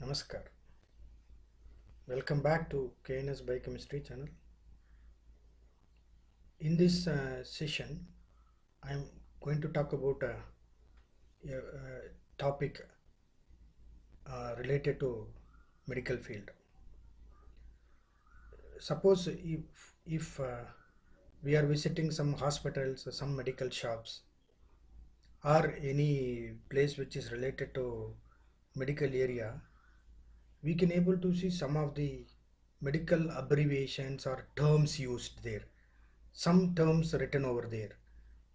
Namaskar. Welcome back to KNS Biochemistry channel. In this session, I am going to talk about a topic related to medical field. Suppose if we are visiting some hospitals or some medical shops or any place which is related to medical area, we can able to see some of the medical abbreviations or terms used there, some terms written over there.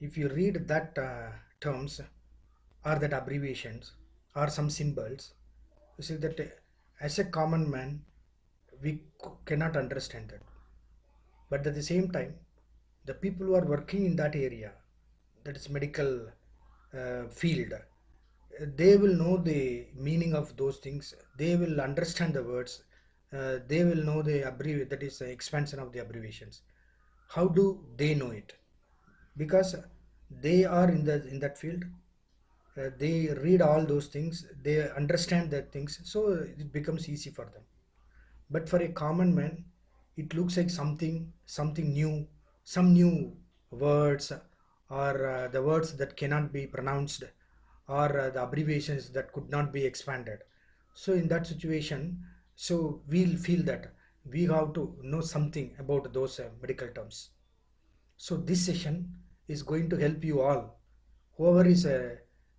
If you read that terms or that abbreviations or some symbols, you see that as a common man we cannot understand that, but at the same time the people who are working in that area, that is medical field, they will know the meaning of those things, they will understand the words, they will know the that is the expansion of the abbreviations. How do they know it? Because they are in that field, they read all those things, they understand that things, so it becomes easy for them. But for a common man, it looks like something new, some new words, or the words that cannot be pronounced, or the abbreviations that could not be expanded. So in that situation, so we'll feel that we have to know something about those medical terms. So this session is going to help you all, whoever is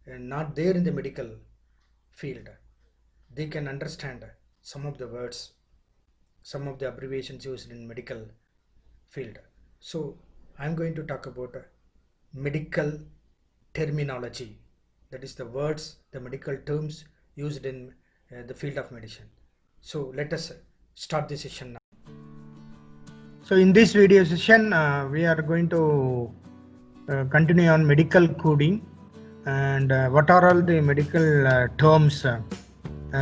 not there in the medical field, they can understand some of the words, some of the abbreviations used in medical field. So I'm going to talk about medical terminology, that is the words, the medical terms used in the field of medicine. So let us start the session now. So in this video session, we are going to continue on medical coding and what are all the medical terms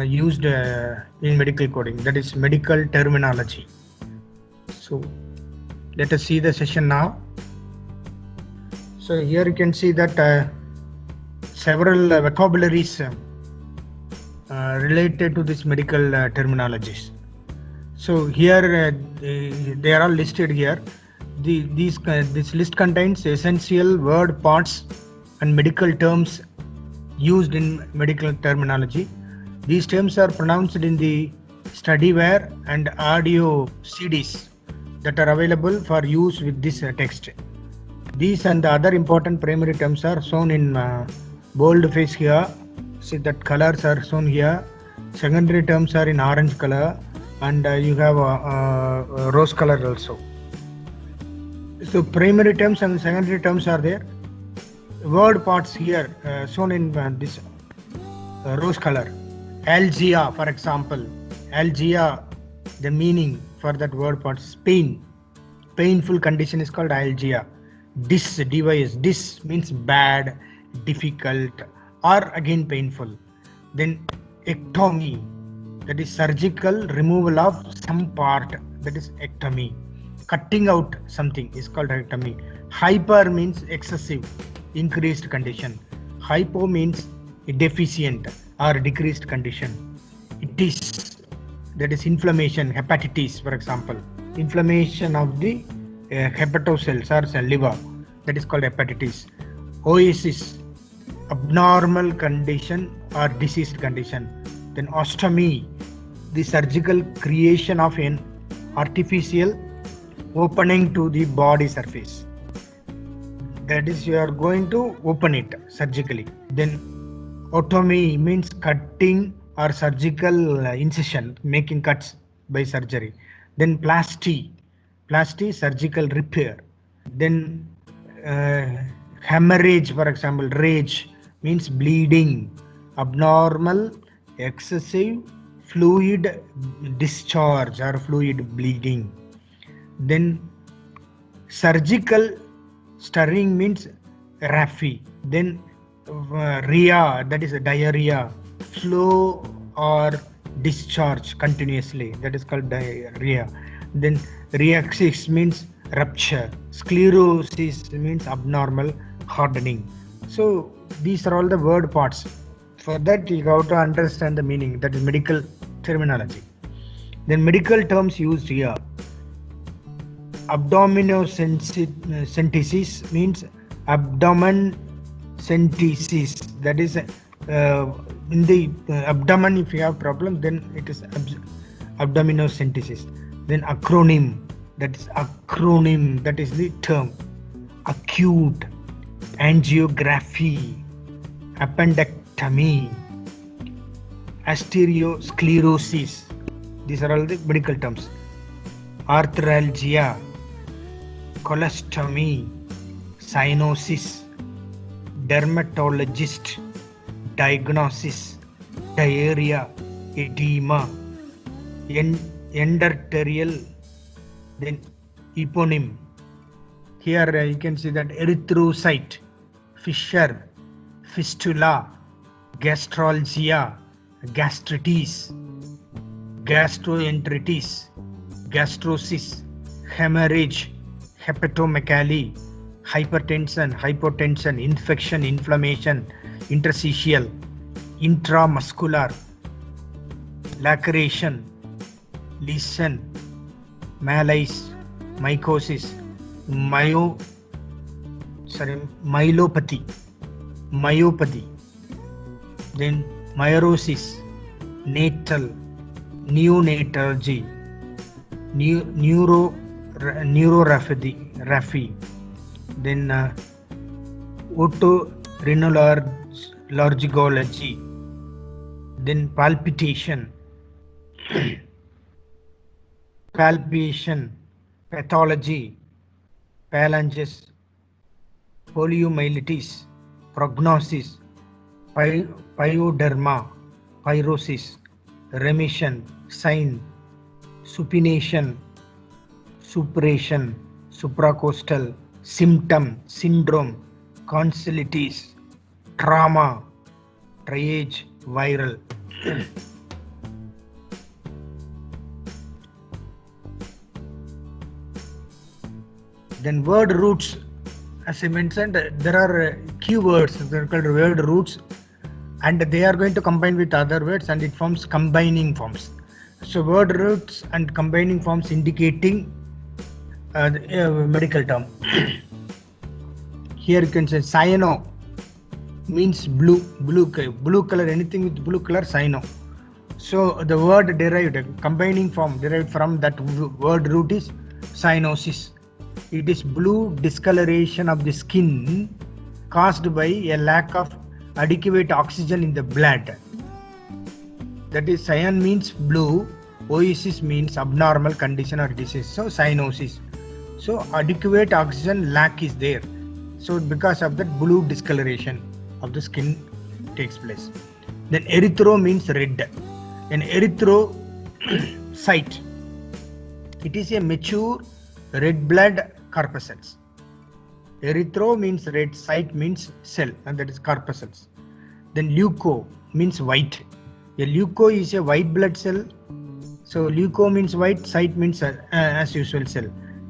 used in medical coding, that is medical terminology. So let us see the session now. So here you can see that several vocabularies related to this medical terminologies. So here they are all listed here. This list contains essential word parts and medical terms used in medical terminology. These terms are pronounced in the studyware and audio CDs that are available for use with this text. These and the other important primary terms are shown in bold face here. See that colors are shown here. Secondary terms are in orange color, and you have rose color also. So primary terms and secondary terms are there. Word parts here shown in this rose color. Algia, for example. Algia, the meaning for that word part is pain. Painful condition is called algia. Dis, device. Dis means bad, difficult, or again painful. Then ectomy, that is surgical removal of some part, that is ectomy. Cutting out something is called ectomy. Hyper means excessive, increased condition. Hypo means deficient or decreased condition. It is, that is inflammation, hepatitis for example. Inflammation of the hepatocells or cell liver, that is called hepatitis. Oasis, abnormal condition or diseased condition. Then ostomy, the surgical creation of an artificial opening to the body surface, that is you are going to open it surgically. Then otomy means cutting or surgical incision, making cuts by surgery. Then plasty, surgical repair. Then hemorrhage, for example, rage means bleeding, abnormal, excessive fluid discharge or fluid bleeding. Then surgical stirring means raphy. Then rhea, that is diarrhea, flow or discharge continuously, that is called diarrhea. Then rhexis means rupture. Sclerosis means abnormal hardening. So these are all the word parts. For that you have to understand the meaning, that is medical terminology. Then medical terms used here. Abdominocentesis means abdomen centesis. That is in the abdomen. If you have problem, then it is abdominocentesis. Then acronym. That is acronym. That is the term. Acute angiography, appendectomy, arteriosclerosis. These are all the medical terms. Arthralgia, colostomy, cyanosis, dermatologist, diagnosis, diarrhea, edema, endarterial, then eponym. Here you can see that erythrocyte, fissure, fistula, gastralgia, gastritis, gastroenteritis, gastrosis, hemorrhage, hepatomegaly, hypertension, infection, inflammation, interstitial, intramuscular, laceration, lesion, malaise, mycosis, myelopathy, then mairosis, natal, neonatology, neuropathy, then otorhinolaryngology, then palpitation, pathology, phalanges, poliomyelitis, prognosis, pyoderma, pyrosis, remission, sign, supination, suppuration, supracostal, symptom, syndrome, tonsillitis, trauma, triage, viral. Then word roots, as I mentioned, there are keywords, they are called word roots, and they are going to combine with other words and it forms combining forms. So word roots and combining forms indicating medical term. Here you can say cyano means blue color, anything with blue color, cyano. So the word derived, combining form derived from that word root is cyanosis. It is blue discoloration of the skin caused by a lack of adequate oxygen in the blood. That is, cyan means blue, oasis means abnormal condition or disease. So cyanosis. So adequate oxygen lack is there. So because of that, blue discoloration of the skin takes place. Then erythro means red. An erythrocyte, it is a mature red blood corpuscles. Erythro means red, cyte means cell, and that is corpuscles. Then leuco means white. A leuco is a white blood cell. So leuco means white, cyte means as usual cell.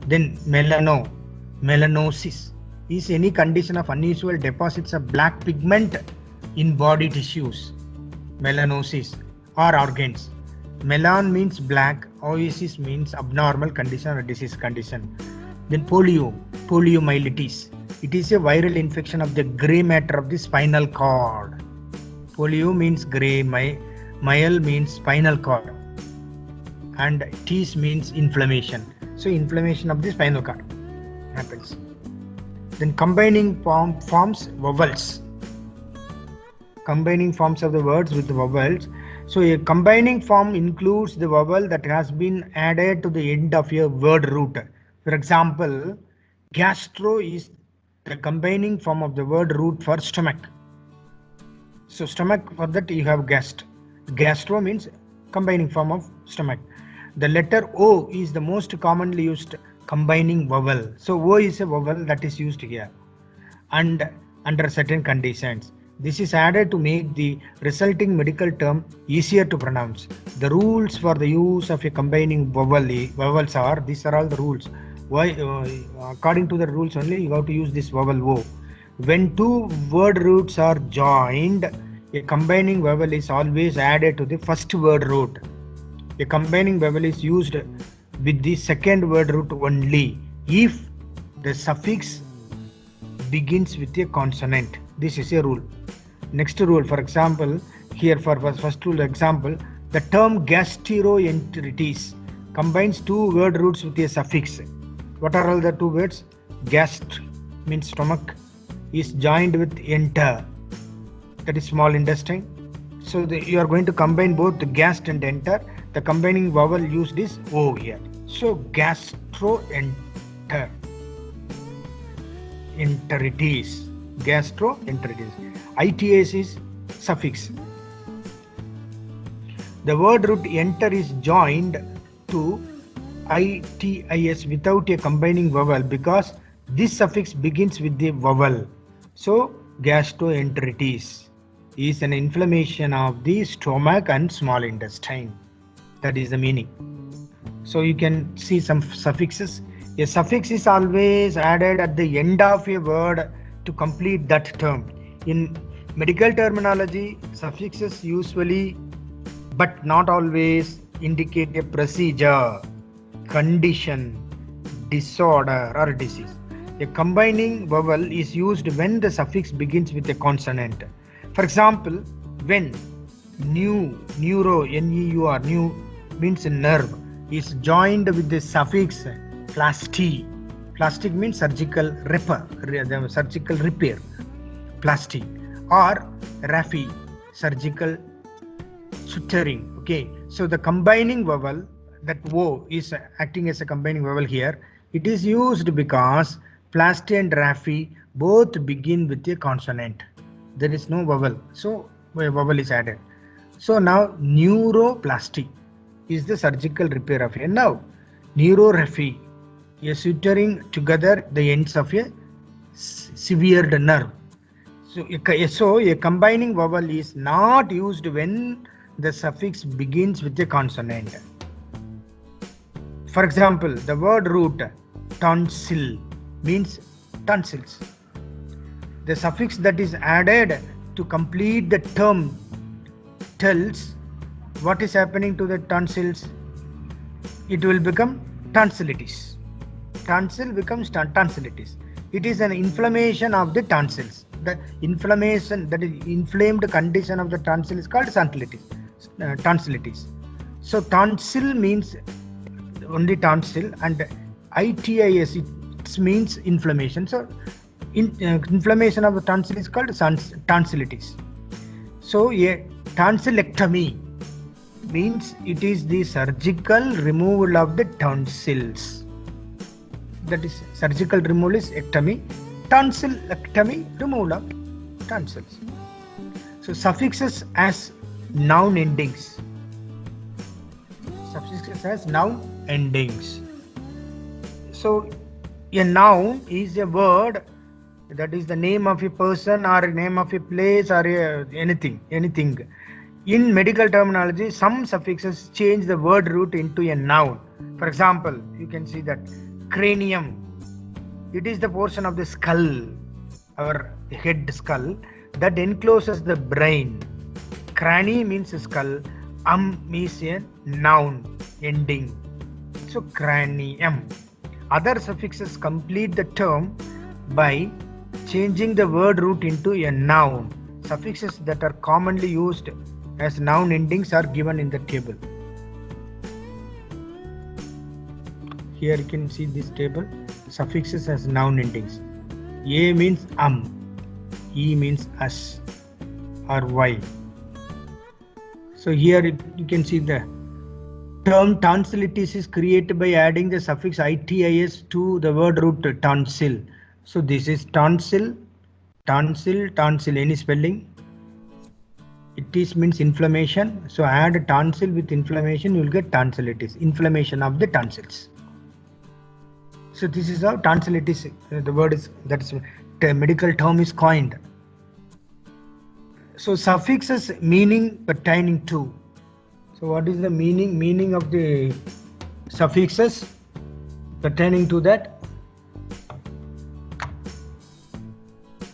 Then melanosis is any condition of unusual deposits of black pigment in body tissues. Melanosis or organs. Melan means black, oasis means abnormal condition or disease condition. Then poliomyelitis. It is a viral infection of the gray matter of the spinal cord. Polio means gray, myel means spinal cord, and tis means inflammation. So inflammation of the spinal cord happens. Then combining forms, vowels. Combining forms of the words with the vowels. So a combining form includes the vowel that has been added to the end of a word root. For example, gastro is the combining form of the word root for stomach. So stomach, for that you have gast. Gastro means combining form of stomach. The letter O is the most commonly used combining vowel. So O is a vowel that is used here and under certain conditions. This is added to make the resulting medical term easier to pronounce. The rules for the use of a combining vowels are, these are all the rules. Why? According to the rules only, you have to use this vowel O. When two word roots are joined, a combining vowel is always added to the first word root. A combining vowel is used with the second word root only if the suffix begins with a consonant. This is a rule. Next rule, for example, here for first rule example, the term gastroenteritis combines two word roots with a suffix. What are all the two words? Gast means stomach is joined with enter, that is small intestine. So you are going to combine both the gast and enter. The combining vowel used is O here. So gastroenteritis. Gastroenteritis. ITS is suffix. The word root enter is joined to ITIS without a combining vowel because this suffix begins with the vowel. So gastroenteritis is an inflammation of the stomach and small intestine. That is the meaning. So you can see some suffixes. A suffix is always added at the end of a word to complete that term. In medical terminology, suffixes usually but not always indicate a procedure, condition, disorder or disease. A combining vowel is used when the suffix begins with a consonant. For example, when neuro, N-E-U-R, new means nerve, is joined with the suffix plasty. Plastic means surgical repair, plasty, or raphy, surgical suturing. Okay, so the combining vowel, that O is acting as a combining vowel here. It is used because plasty and raphy both begin with a consonant. There is no vowel, so a vowel is added. So now neuroplasty is the surgical repair of a nerve. Neuroraphy, a suturing together the ends of a severed nerve. So a combining vowel is not used when the suffix begins with a consonant. For example, the word root tonsil means tonsils. The suffix that is added to complete the term tells what is happening to the tonsils. It will become tonsillitis. Tonsil becomes tonsillitis. It is an inflammation of the tonsils. The inflammation, that is inflamed condition of the tonsil, is called tonsillitis. So tonsil means only tonsil, and ITIS, it means inflammation. So inflammation of the tonsil is called tonsillitis. So a tonsillectomy means it is the surgical removal of the tonsils. That is, surgical removal is ectomy. Tonsillectomy, removal of tonsils. So suffixes as noun endings. Suffixes as noun endings. So a noun is a word that is the name of a person or a name of a place or anything. In medical terminology, some suffixes change the word root into a noun. For example, you can see that cranium, it is the portion of the skull, our head skull, that encloses the brain. Crani means skull, means a noun ending. So cranium. Other suffixes complete the term by changing the word root into a noun. Suffixes that are commonly used as noun endings are given in the table. Here you can see this table, suffixes as noun endings. A means E means us or Y. So here you can see the term tonsillitis is created by adding the suffix ITIS to the word root tonsil. So this is tonsil, any spelling. It is means inflammation. So add tonsil with inflammation, you will get tonsillitis, inflammation of the tonsils. So this is how tonsillitis, the word is, that is the medical term is coined. So suffixes meaning pertaining to. So what is the meaning of the suffixes pertaining to that?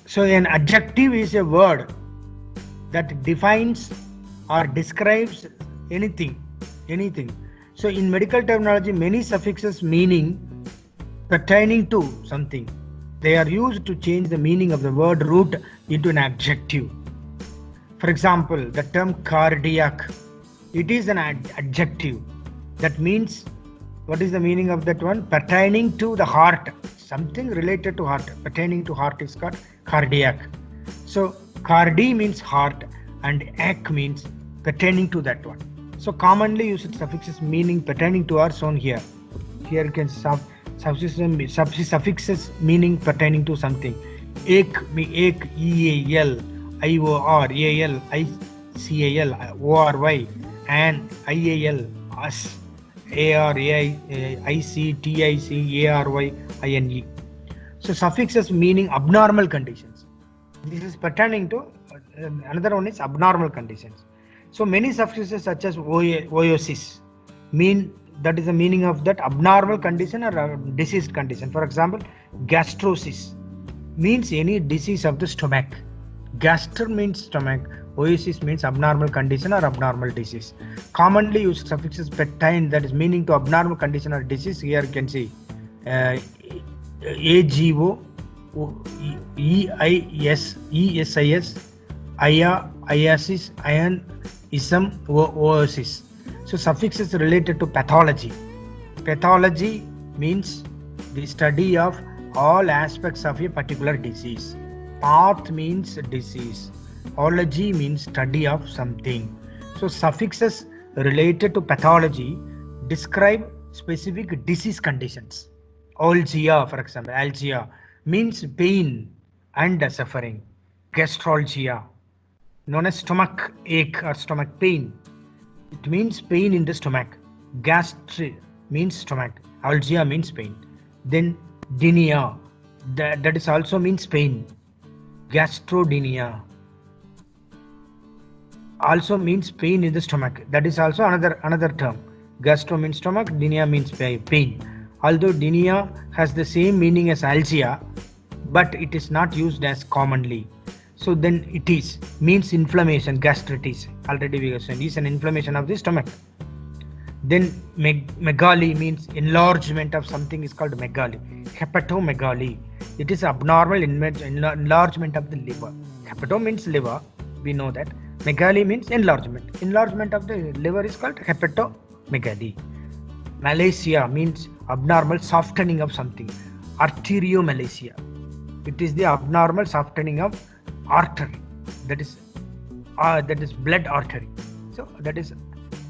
So an adjective is a word that defines or describes anything, anything. So in medical terminology, many suffixes meaning pertaining to something. They are used to change the meaning of the word root into an adjective. For example, the term cardiac, it is an adjective. That means, what is the meaning of that one? Pertaining to the heart, something related to heart. Pertaining to heart is called cardiac. So cardi means heart and ac means pertaining to that one. So commonly used suffixes meaning pertaining to are shown here. Here you can suffixes meaning pertaining to something. Ek, eal, ior, al, ical, ory, and ial, us, arai, ic, ary, ine. So suffixes meaning abnormal conditions. This is pertaining to another one is abnormal conditions. So many suffixes such as oosis mean, that is the meaning of that abnormal condition or diseased condition. For example, gastrosis means any disease of the stomach. Gastro means stomach. Oosis means abnormal condition or abnormal disease. Commonly used suffixes pertain, that is meaning to abnormal condition or disease. Here you can see ago, eis, ia, iasis, iron, ism, oosis. So suffixes related to pathology. Pathology means the study of all aspects of a particular disease. Path means disease. Ology means study of something. So suffixes related to pathology describe specific disease conditions. Algia, for example, algia means pain and suffering. Gastralgia, known as stomach ache or stomach pain. It means pain in the stomach. Gastric means stomach. Algia means pain. Then dynia, that is also means pain. Gastrodynia also means pain in the stomach. That is also another term. Gastro means stomach, dynia means pain. Although dynia has the same meaning as algia, but it is not used as commonly. So then it is means inflammation, gastritis. Already we have seen is an inflammation of the stomach. Then megaly means enlargement of something is called megaly. Hepatomegaly, it is abnormal enlargement of the liver. Hepato means liver, we know that. Megaly means enlargement. Enlargement of the liver is called hepatomegaly. Malacia means abnormal softening of something. Arteriomalacia, it is the abnormal softening of artery, that is blood artery. So that is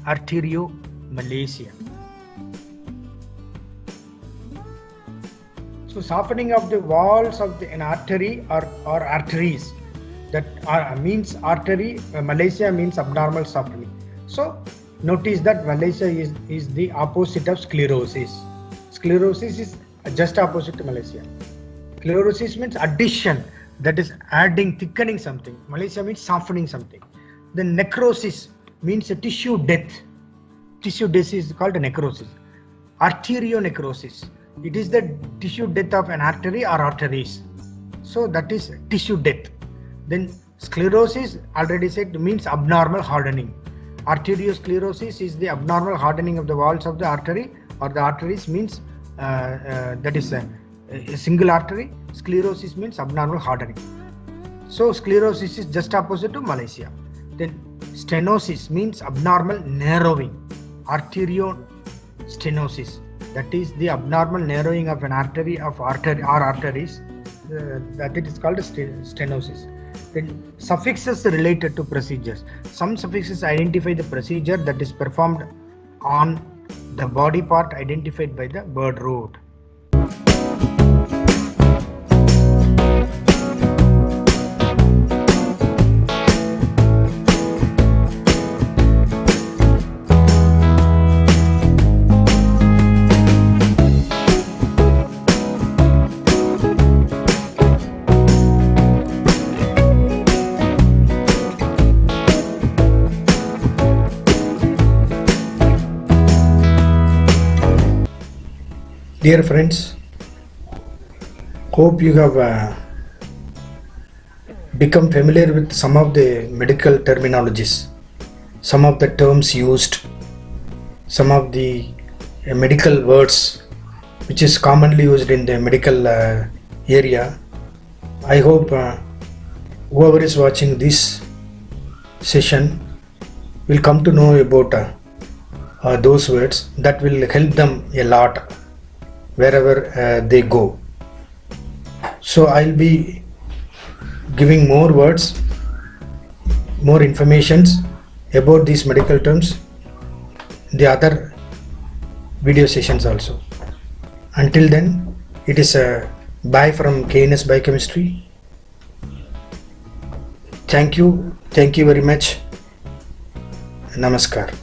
arteriomalacia. So softening of the walls of an artery or arteries, that means artery. Malacia means abnormal softening. So notice that malacia is the opposite of sclerosis. Sclerosis is just opposite to malacia. Sclerosis means addition, that is adding, thickening something. Malacia means softening something. Then necrosis means a tissue death. Tissue death is called necrosis. Arterionecrosis, it is the tissue death of an artery or arteries. So that is tissue death. Then sclerosis, already said, means abnormal hardening. Arteriosclerosis is the abnormal hardening of the walls of the artery or the arteries, means that is a single artery. Sclerosis means abnormal hardening. So sclerosis is just opposite to malacia. Then stenosis means abnormal narrowing. Arteriostenosis, that is the abnormal narrowing of an artery or arteries, that it is called stenosis. Then suffixes related to procedures. Some suffixes identify the procedure that is performed on the body part identified by the word root. Dear friends, hope you have become familiar with some of the medical terminologies, some of the terms used some of the medical words which is commonly used in the medical area. I hope whoever is watching this session will come to know about those words that will help them a lot wherever they go. So I'll be giving more words, more informations about these medical terms in the other video sessions also. Until then, it is a bye from KNS Biochemistry. Thank you very much. Namaskar.